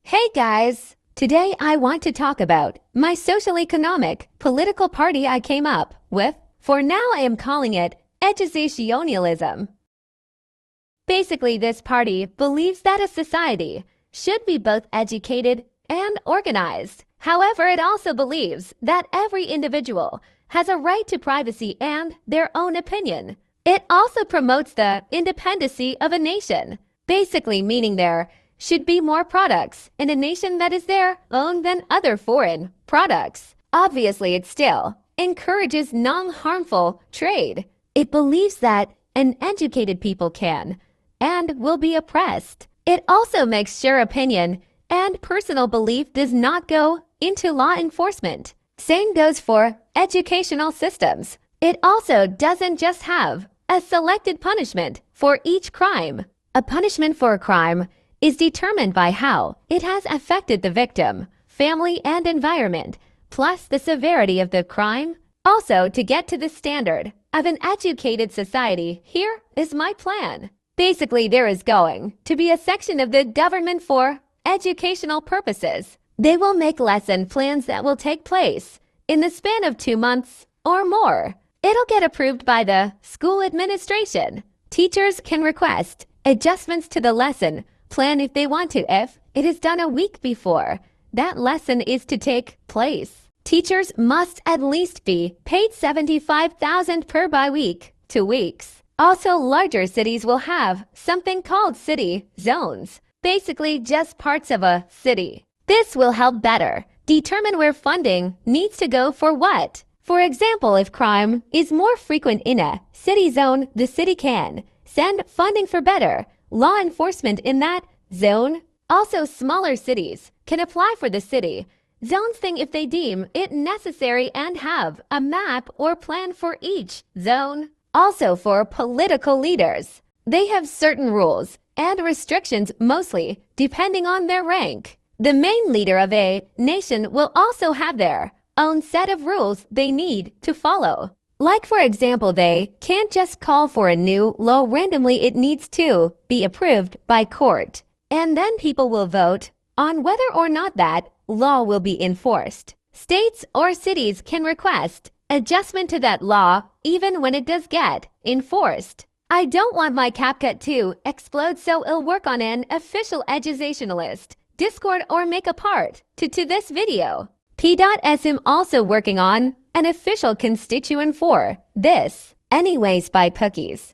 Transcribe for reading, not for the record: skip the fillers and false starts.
Hey guys! Today I want to talk about my social-economic political party I came up with. For now I am calling it eduzationalism. Basically, this party believes that a society should be both educated and organized. However, it also believes that every individual has a right to privacy and their own opinion. It also promotes the independency of a nation, basically meaning there should be more products in a nation that is their own than other foreign products. Obviously, it still encourages non-harmful trade. It believes that uneducated people can and will be oppressed. It also makes sure opinion and personal belief does not go into law enforcement. Same goes for educational systems. It also doesn't just have a selected punishment for each crime. A punishment for a crime is determined by how it has affected the victim, family, and environment, plus the severity of the crime. Also, to get to the standard of an educated society, here is my plan. Basically, there is going to be a section of the government for educational purposes. They will make lesson plans that will take place in the span of 2 months or more. It'll get approved by the school administration. Teachers can request adjustments to the lesson plan if they want to if it is done a week before that lesson is to take place. Teachers must at least be paid $75,000 per bi-week, 2 weeks. Also, larger cities will have something called city zones, basically just parts of a city. This will help better determine where funding needs to go for what. For example, if crime is more frequent in a city zone, the city can send funding for better law enforcement in that zone. Also, smaller cities can apply for the city zones thing if they deem it necessary and have a map or plan for each zone. Also, for political leaders, they have certain rules and restrictions, mostly depending on their rank. The main leader of a nation will also have their own set of rules they need to follow. Like, for example, they can't just call for a new law randomly. It needs to be approved by court. And then people will vote on whether or not that law will be enforced. States or cities can request adjustment to that law even when it does get enforced. I don't want my CapCut to explode, so I'll work on an official eduzationalist Discord or make a part to this video. P.S. also working on an official constituent for this. Anyways, bye Pookies.